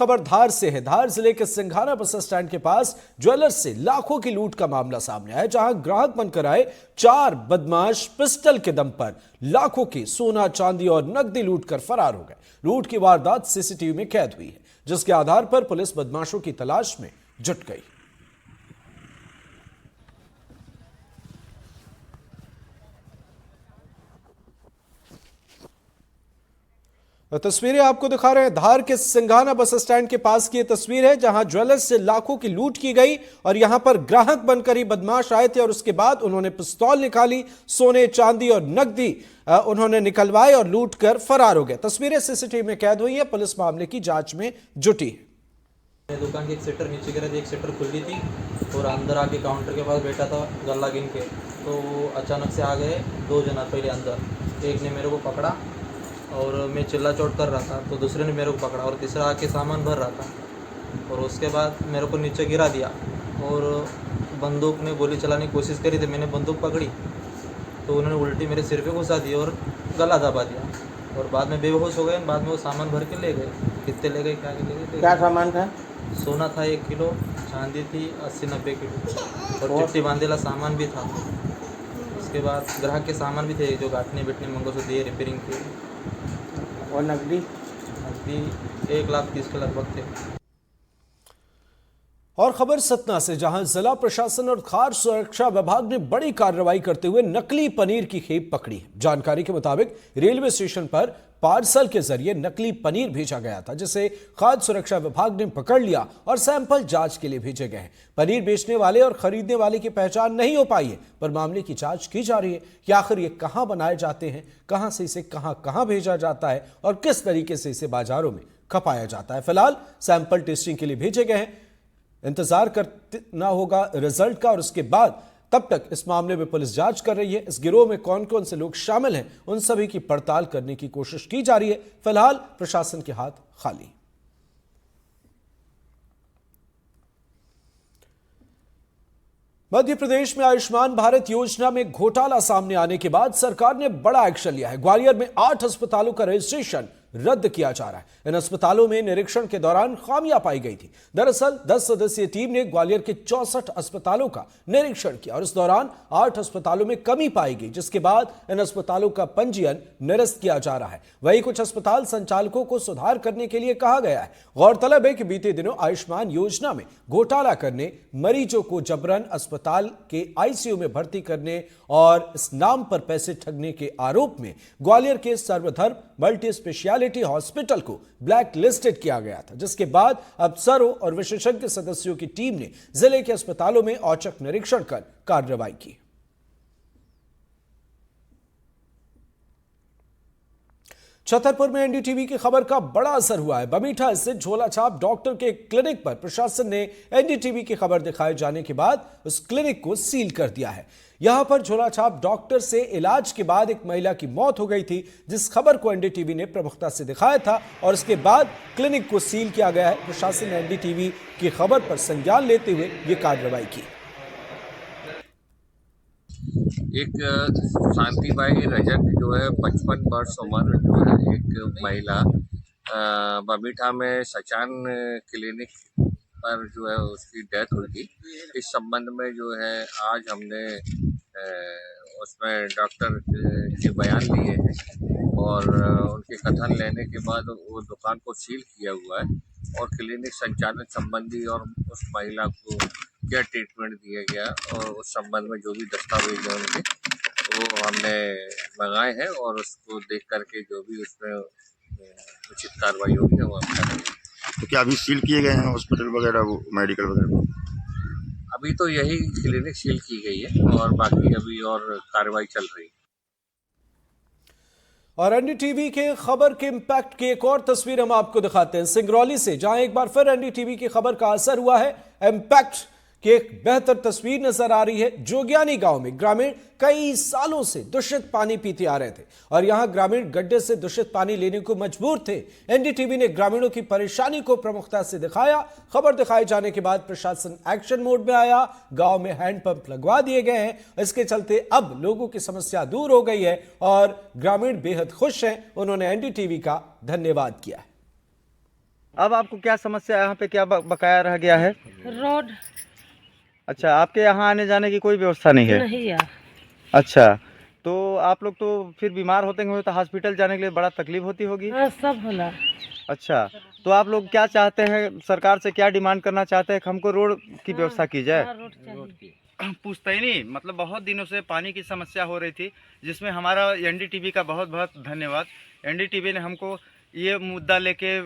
खबर धार से है। धार जिले के सिंघाना बस स्टैंड के पास ज्वेलर्स से लाखों की लूट का मामला सामने आया, जहां ग्राहक बनकर आए 4 बदमाश पिस्टल के दम पर लाखों की सोना चांदी और नकदी लूट कर फरार हो गए। लूट की वारदात सीसीटीवी में कैद हुई है, जिसके आधार पर पुलिस बदमाशों की तलाश में जुट गई। तस्वीरें आपको दिखा रहे हैं धार के सिंघाना बस स्टैंड के पास की ये तस्वीर है, जहां ज्वेलर्स से लाखों की लूट की गई और यहां पर ग्राहक बनकर ही बदमाश आए थे और उसके बाद उन्होंने पिस्तौल निकाली, सोने चांदी और नकदी उन्होंने निकलवाए और लूट कर फरार हो गए। तस्वीरें सीसीटीवी में कैद हुई है, पुलिस मामले की जांच में जुटी है। दुकान की एक शटर नीचे गिरा थी, एक शटर खुली थी और अंदर आके काउंटर के पास बैठा था गल्ला गिन के, तो अचानक से आ गए 2 जना। पहले अंदर एक ने मेरे को पकड़ा और मैं चिल्ला चोट कर रहा था, तो दूसरे ने मेरे को पकड़ा और तीसरा आके सामान भर रहा था और उसके बाद मेरे को नीचे गिरा दिया और बंदूक ने गोली चलाने की कोशिश करी थी। मैंने बंदूक पकड़ी तो उन्होंने उल्टी मेरे सिर पे घुसा दी और गला दबा दिया और बाद में बेहोश हो गए। बाद में वो सामान भर के ले गए। कितने ले गए, क्या ले गए? क्या सामान था? सोना था 1 किलो, चांदी थी 80-90 किलो और चिट्ठी बांधेला सामान भी था। उसके बाद ग्राहक के सामान भी थे, जो गांठने बैठने मंगलसूत्र दिए रिपेयरिंग के, और नकदी 1,30,000 के लगभग थे। और खबर सतना से, जहां जिला प्रशासन और खाद्य सुरक्षा विभाग ने बड़ी कार्रवाई करते हुए नकली पनीर की खेप पकड़ी है। जानकारी के मुताबिक रेलवे स्टेशन पर पार्सल के जरिए नकली पनीर भेजा गया था, जिसे खाद्य सुरक्षा विभाग ने पकड़ लिया और सैंपल जांच के लिए भेजे गए हैं। पनीर बेचने वाले और खरीदने वाले की पहचान नहीं हो पाई है, पर मामले की जांच की जा रही है कि आखिर ये कहां बनाए जाते हैं, कहां से इसे कहां भेजा जाता है और किस तरीके से इसे बाजारों में खपाया जाता है। फिलहाल सैंपल टेस्टिंग के लिए भेजे गए हैं। इंतजार करना होगा रिजल्ट का और उसके बाद तब तक इस मामले में पुलिस जांच कर रही है। इस गिरोह में कौन कौन से लोग शामिल हैं, उन सभी की पड़ताल करने की कोशिश की जा रही है। फिलहाल प्रशासन के हाथ खाली। मध्य प्रदेश में आयुष्मान भारत योजना में घोटाला सामने आने के बाद सरकार ने बड़ा एक्शन लिया है। ग्वालियर में 8 अस्पतालों का रजिस्ट्रेशन रद्द किया जा रहा है। इन अस्पतालों में निरीक्षण के दौरान खामियां पाई गई थी। दरअसल 10 सदस्यीय टीम ने ग्वालियर के 64 अस्पतालों का निरीक्षण किया और इस दौरान 8 अस्पतालों में कमी पाई गई, जिसके बाद इन अस्पतालों का पंजीयन निरस्त किया जा रहा है। वहीं कुछ अस्पताल संचालकों को सुधार करने के लिए कहा गया है। गौरतलब है कि बीते दिनों आयुष्मान योजना में घोटाला करने, मरीजों को जबरन अस्पताल के आईसीयू में भर्ती करने और इस नाम पर पैसे ठगने के आरोप में ग्वालियर के सर्वधर्म मल्टी स्पेशलिटी हॉस्पिटल को ब्लैक लिस्टेड किया गया था, जिसके बाद अफसरों और विशेषज्ञ सदस्यों की टीम ने जिले के अस्पतालों में औचक निरीक्षण कर कार्रवाई की। छतरपुर में एनडीटीवी की खबर का बड़ा असर हुआ है। बमीठा स्थित झोलाछाप डॉक्टर के क्लिनिक पर प्रशासन ने एनडीटीवी की खबर दिखाए जाने के बाद उस क्लिनिक को सील कर दिया है। यहां पर झोलाछाप डॉक्टर से इलाज के बाद एक महिला की मौत हो गई थी, जिस खबर को एनडीटीवी ने प्रमुखता से दिखाया था और उसके बाद क्लिनिक को सील किया गया है। प्रशासन ने एनडीटीवी की खबर पर संज्ञान लेते हुए यह कार्रवाई की। एक शांतिबाई रजक जो है 55 वर्ष उम्र, जो है एक महिला बमीठा में सचान क्लिनिक पर जो है उसकी डेथ हुई थी। इस संबंध में जो है आज हमने उसमें डॉक्टर के बयान लिए हैं और उनके कथन लेने के बाद वो दुकान को सील किया हुआ है और क्लिनिक संचालन संबंधी और उस महिला को क्या ट्रीटमेंट दिया गया और उस संबंध में जो भी दस्तावेज हैं उनके, वो हमने मंगाए हैं और उसको देख करके जो भी उसमें उचित कार्रवाई होगी वो हम करेंगे। तो क्या अभी सील किए गए हैं हॉस्पिटल वगैरह, वो मेडिकल वगैरह? अभी तो यही क्लिनिक सील की गई है और बाकी अभी और कार्रवाई चल रही है। और एनडीटीवी के खबर के इंपैक्ट की एक और तस्वीर हम आपको दिखाते हैं सिंगरौली से, जहां एक बार फिर एनडीटीवी की खबर का असर हुआ है। इंपैक्ट की एक बेहतर तस्वीर नजर आ रही है। जोगियानी गांव में ग्रामीण कई सालों से दूषित पानी पीते आ रहे थे और यहां ग्रामीण गड्ढे से दूषित पानी लेने को मजबूर थे। एनडीटीवी ने ग्रामीणों की परेशानी को प्रमुखता से दिखाया। खबर दिखाए जाने के बाद प्रशासन एक्शन मोड में आया। गांव में हैंडपंप लगवा दिए गए हैं। इसके चलते अब लोगों की समस्या दूर हो गई है और ग्रामीण बेहद खुश हैं। उन्होंने एनडीटीवी का धन्यवाद किया है। अब आपको क्या समस्या है यहाँ पे, क्या बकाया रह गया है? रोड अच्छा, आपके यहाँ आने जाने की कोई व्यवस्था नहीं है? नहीं है। अच्छा, तो आप लोग तो फिर बीमार होते होंगे तो हॉस्पिटल जाने के लिए बड़ा तकलीफ होती होगी। हाँ, सब होला। अच्छा, तो आप लोग क्या चाहते हैं, सरकार से क्या डिमांड करना चाहते हैं कि हमको रोड की व्यवस्था की जाए? हाँ, रोड चाहिए। पुश्तैनी मतलब बहुत दिनों से पानी की समस्या हो रही थी, जिसमें हमारा एनडीटीवी का बहुत बहुत धन्यवाद। एनडीटीवी ने हमको ये मुद्दा लेके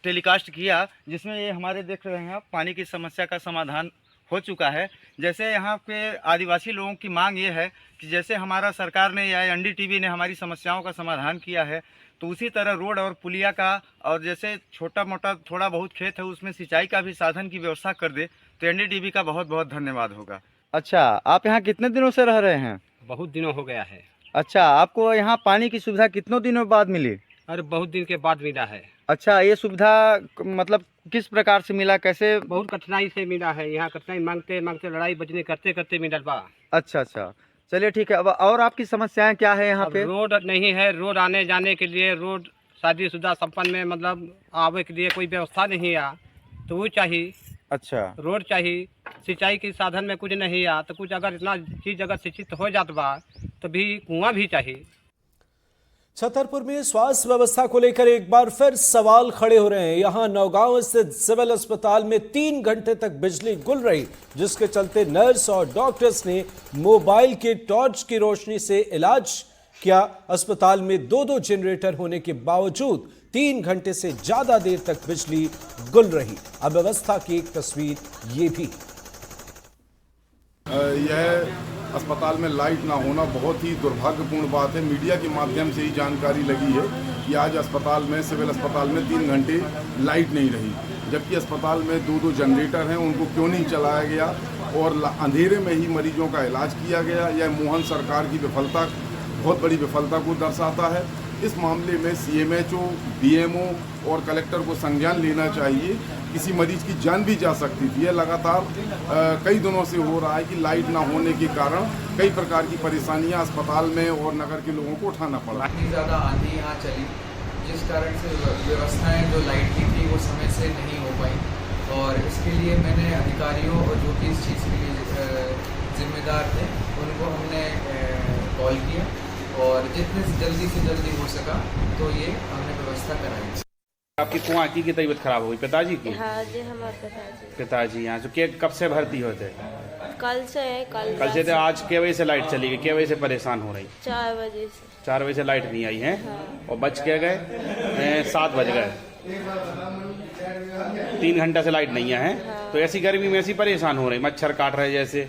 टेलीकास्ट किया, जिसमें ये हमारे देख रहे हैं आप पानी की समस्या का समाधान हो चुका है। जैसे यहाँ के आदिवासी लोगों की मांग ये है कि जैसे हमारा सरकार ने या एनडीटीवी ने हमारी समस्याओं का समाधान किया है, तो उसी तरह रोड और पुलिया का, और जैसे छोटा मोटा थोड़ा बहुत खेत है उसमें सिंचाई का भी साधन की व्यवस्था कर दे, तो एनडीटीवी का बहुत बहुत धन्यवाद होगा। अच्छा, आप यहाँ कितने दिनों से रह रहे हैं? बहुत दिनों हो गया है। अच्छा, आपको यहाँ पानी की सुविधा कितनों दिनों बाद मिली? अरे बहुत दिन के बाद मिला है। अच्छा, ये सुविधा मतलब किस प्रकार से मिला, कैसे? बहुत कठिनाई से मिला है। यहाँ कठिनाई मांगते मांगते लड़ाई बजने करते करते मिला बा। अच्छा अच्छा, चलिए ठीक है। अब और आपकी समस्याएं क्या है यहाँ अब पे? रोड नहीं है, रोड आने जाने के लिए, रोड शादीशुदा संपन्न में मतलब आवे के लिए कोई व्यवस्था नहीं है, तो वो चाहिए। अच्छा, रोड चाहिए, सिंचाई के साधन में कुछ नहीं है, तो कुछ अगर इतना चीज अगर शिक्षित हो जात बा तो भी कुआं भी चाहिए। छतरपुर में स्वास्थ्य व्यवस्था को लेकर एक बार फिर सवाल खड़े हो रहे हैं। यहां नौगांव स्थित सिविल अस्पताल में 3 घंटे तक बिजली गुल रही, जिसके चलते नर्स और डॉक्टर्स ने मोबाइल के टॉर्च की रोशनी से इलाज किया। अस्पताल में 2-2 जनरेटर होने के बावजूद 3 घंटे से ज्यादा देर तक बिजली गुल रही। अव्यवस्था की एक तस्वीर ये भी। यह अस्पताल में लाइट ना होना बहुत ही दुर्भाग्यपूर्ण बात है। मीडिया के माध्यम से ही जानकारी लगी है कि आज अस्पताल में, सिविल अस्पताल में 3 घंटे लाइट नहीं रही, जबकि अस्पताल में 2-2 जनरेटर हैं, उनको क्यों नहीं चलाया गया और अंधेरे में ही मरीजों का इलाज किया गया। यह मोहन सरकार की विफलता, बहुत बड़ी विफलता को दर्शाता है। इस मामले में सीएमएचओ, बीएमओ और कलेक्टर को संज्ञान लेना चाहिए। किसी मरीज की जान भी जा सकती थी। यह लगातार कई दिनों से हो रहा है कि लाइट ना होने के कारण कई प्रकार की परेशानियां अस्पताल में और नगर के लोगों को उठाना पड़ा। काफ़ी ज़्यादा आंधी यहाँ चली, जिस कारण से व्यवस्थाएं जो लाइट की थी वो समय से नहीं हो पाई, और इसके लिए मैंने अधिकारियों और जो कि इस चीज़ के लिए जिम्मेदार थे उनको हमने कॉल किया, और जितने जल्दी से जल्दी हो सका तो ये हमने व्यवस्था कराई। आपकी कुआं की तबीयत खराब हो गई? पिताजी की? हाँ जी, हमारे पिताजी यहाँ से कब से भर्ती होते? कल से है। कल से। तो आज के बजे से लाइट चली गई, क्या बजे से परेशान हो रही? 4 बजे से। 4 बजे से लाइट नहीं आई है। हाँ। और बज के गए 7 बज गए, 3 घंटा से लाइट नहीं है। हाँ। तो ऐसी गर्मी में ऐसी परेशान हो रही, मच्छर काट रहे जैसे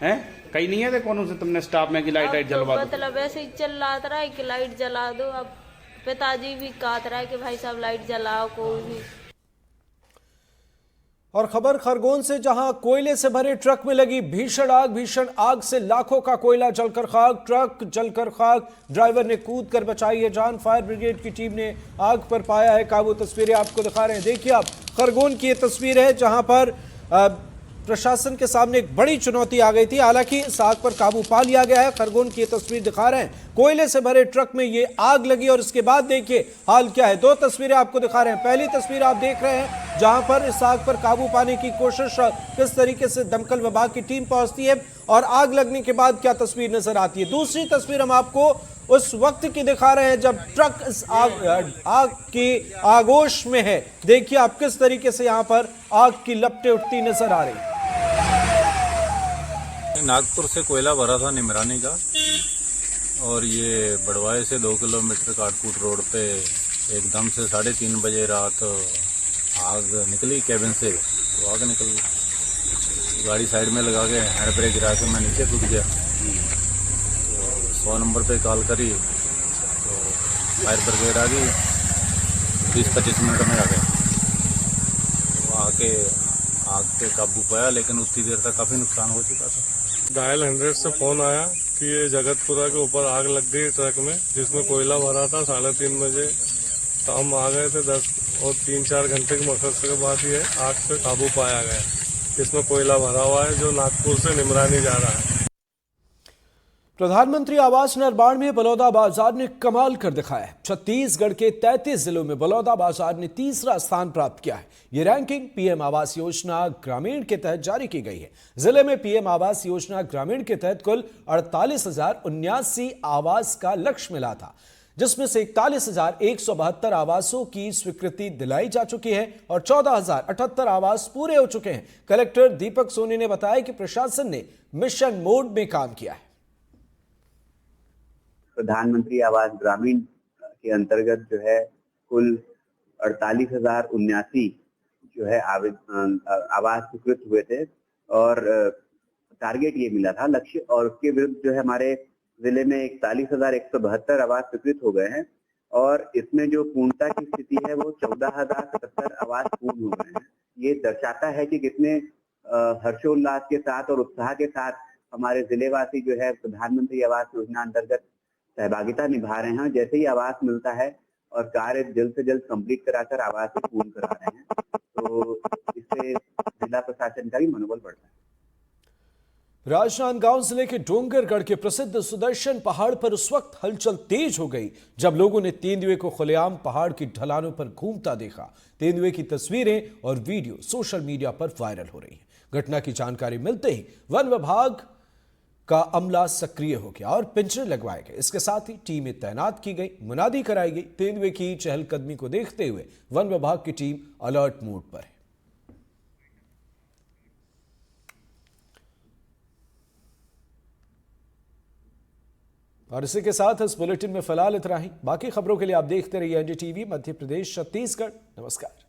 हैं। कहीं नहीं है थे कौन से तुमने स्टाफ में कि लाइट जलवा दो? मतलब ऐसे ही चल रहा है कि लाइट जला दो। अब पिताजी भी कहत रहा है कि भाई साहब लाइट जलाओ कोई भी। और खबर खरगोन से, जहां कोयले से भरे ट्रक में लगी भीषण आग से लाखों का कोयला जलकर खाक, ट्रक जलकर खाक। ड्राइवर ने कूद कर बचाई है जान। फायर ब्रिगेड की टीम ने आग पर पाया है काबू। तस्वीरें आपको दिखा रहे हैं, देखिए आप। खरगोन की ये तस्वीर है जहां पर प्रशासन के सामने एक बड़ी चुनौती आ गई थी, हालांकि इस आग पर काबू पा लिया गया है। खरगोन की ये तस्वीर दिखा रहे हैं, कोयले से भरे ट्रक में ये आग लगी और इसके बाद देखिए हाल क्या है। 2 तस्वीरें आपको दिखा रहे हैं। पहली तस्वीर आप देख रहे हैं जहां पर इस आग पर काबू पाने की कोशिश, किस तरीके से दमकल विभाग की टीम पहुंचती है और आग लगने के बाद क्या तस्वीर नजर आती है। दूसरी तस्वीर हम आपको उस वक्त की दिखा रहे हैं जब ट्रक इस आग की आगोश में है। देखिए आप किस तरीके से यहां पर आग की लपटें उठती नजर आ रही। नागपुर से कोयला भरा था निमरानी का, और ये बड़वाए से 2 किलोमीटर काटकूट रोड पे एकदम से 3:30 बजे रात आग निकली कैबिन से। तो आग निकल गई, गाड़ी साइड में लगा के हैंड ब्रेक गिरा के मैं नीचे कूद गया। तो 100 नंबर पे कॉल करी तो फायर ब्रिगेड आ गई, 20-25 मिनट में आ गए। तो आके आग पे काबू पाया, लेकिन उतनी देर तक काफ़ी नुकसान हो चुका था। डायल 100 से फोन आया कि ये जगतपुरा के ऊपर आग लग गई ट्रक में, जिसमें कोयला भरा था 3:30 बजे। तो हम आ गए थे 10 और 3-4 घंटे की मशक्कत के बाद ये आग पे काबू पाया गया। इसमें कोयला भरा हुआ है जो नागपुर से निमरानी जा रहा है। प्रधानमंत्री आवास निर्माण में बलौदा बाजार ने कमाल कर दिखाया है। छत्तीसगढ़ के 33 जिलों में बलौदा बाजार ने तीसरा स्थान प्राप्त किया है। ये रैंकिंग पीएम आवास योजना ग्रामीण के तहत जारी की गई है। जिले में पीएम आवास योजना ग्रामीण के तहत कुल 48,079 आवास का लक्ष्य मिला था, जिसमें से 41,172 आवासों की स्वीकृति दिलाई जा चुकी है और 14,078 आवास पूरे हो चुके हैं। कलेक्टर दीपक सोनी ने बताया कि प्रशासन ने मिशन मोड में काम किया है। प्रधानमंत्री आवास ग्रामीण के अंतर्गत जो है कुल 48,079 जो है आवास स्वीकृत हुए थे और टारगेट ये मिला था लक्ष्य, और उसके विरुद्ध जो है हमारे जिले में 41,172 आवास स्वीकृत हो गए हैं और इसमें जो पूर्णता की स्थिति है वो 14,077 आवास पूर्ण हो गए हैं। ये दर्शाता है कि कितने हर्षोल्लास के साथ और उत्साह के साथ हमारे जिलेवासी जो है प्रधानमंत्री आवास योजना अंतर्गत सहभागिता निभा रहे हैं। जैसे ही आवास मिलता है और कार्य जल्द से जल्द कंप्लीट कराकर आवास पूर्ण करा रहे हैं, तो इससे जिला प्रशासन का भी मनोबल बढ़ता है। राजनांदगांव जिले के डोंगरगढ़ के प्रसिद्ध सुदर्शन पहाड़ पर उस वक्त हलचल तेज हो गई जब लोगों ने तेंदुए को खुलेआम पहाड़ की ढलानों पर घूमता देखा। तेंदुए की तस्वीरें और वीडियो सोशल मीडिया पर वायरल हो रही हैं। घटना की जानकारी मिलते ही वन विभाग का अमला सक्रिय हो गया और पिंजरे लगवाए गए। इसके साथ ही टीमें तैनात की गई, मुनादी कराई गई। तेंदुए की चहलकदमी को देखते हुए वन विभाग की टीम अलर्ट मोड पर है। और इसी के साथ इस बुलेटिन में फिलहाल इतना ही। बाकी खबरों के लिए आप देखते रहिए एनडीटीवी मध्य प्रदेश छत्तीसगढ़। नमस्कार।